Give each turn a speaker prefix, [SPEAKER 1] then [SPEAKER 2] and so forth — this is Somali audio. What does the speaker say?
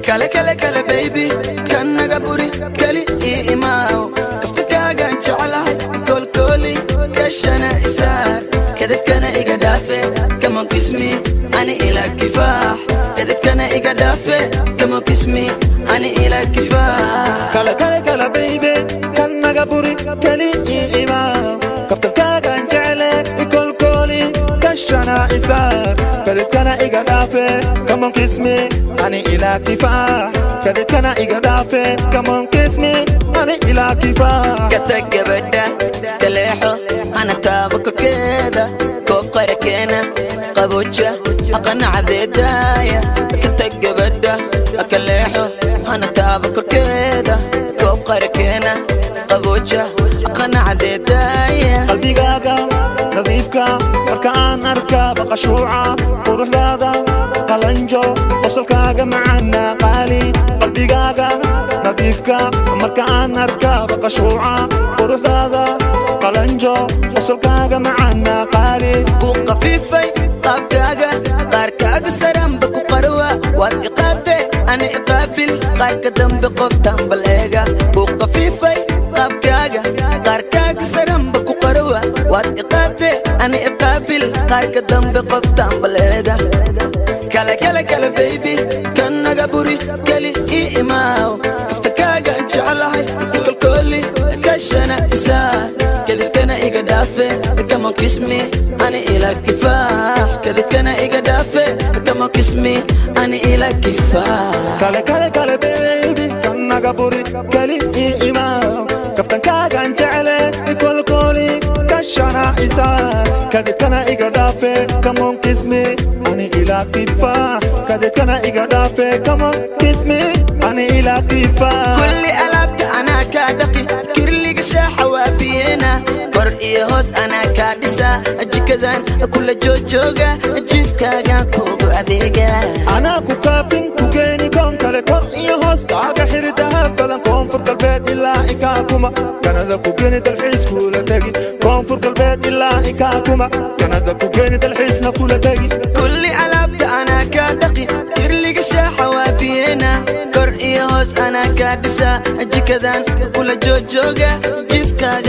[SPEAKER 1] kala kala kala baby kan naga buri kali iimaaw kaftagaaga jeclahay kol koli kashana isaar kadadkana iga dhaafe kama kismi ani ila kifaax kadadkana iga dhaafe kama kismi ani ila kifaax
[SPEAKER 2] kala kala kala baby kan naga buri kali iimaaw kaftagaaga jeclahay kol koli kashana isaar kadadkana iga dhaafe kama kismi ani ila kifaax kadadkana iga dhaafe kama kismi ani ila kifaax
[SPEAKER 1] katagabada kaleexo ana taabakorkeeda koob qarakeena qaboja aqana cadeedaya katagabada kaleexo ana taabakorkeeda koob qarakeena qaboja aqana cadeedaya
[SPEAKER 2] qalbigaaga nadiifka marka aan arka baqashuuca quruxdaada qalanjo qosolkaaga macana qaali qalbigaaga nadiifka marka aan arka baqashuuca quruxdaada qalanjo qosolkaaga macana qaali
[SPEAKER 1] ku qafiifay qaabkaaga qaarkaaga saranba ku qarwa waad iqaate ana iqaabil qaarka dambe qoftan bal eega ku qafiifay qaabkaaga qaarkaaga saranba ku qarwa waad iqaate ana iqaabil qaarka dambe qoftan bal eega kala kala kala baby kan naga buri kali iimaaw kaftagaaga jeclahay kol koli kashana isaar kadadkana iga dhaafe kama kismi ani ila kifaax kadadkana iga dhaafe kama kismi ani ila kifaax
[SPEAKER 2] kala kala kala baby kan naga buri kali iimaaw kaftagaaga jeclahay kol koli kashana isaar kadadkana iga dhaafe kama kismi ani ila kifaax kadadkana iga dhaafe kama kismi ani ila kifaax
[SPEAKER 1] kulli alaabta ana ka dhaqi kirliga shaaxa waa biyena kor iyo hoos ana ka dhisa jikadan kula joojooga jiifkaaga kugu adeega
[SPEAKER 2] ana ku kaafin ku geeni kon kale kor iyo hoos kaaga xiritaha badan koonfur galbeed ilaa ikaakuma kanada ku geeni dalxiis kula tagi koonfur galbeed ilaa ikaakuma kanada ku geeni dalxiisna kula tagi
[SPEAKER 1] kulli alaabta ana ka dhaqi kirliga shaaxa waa biyena kor iyo hoos ana ka dhisa jikadan kula joojooga jiifkaaga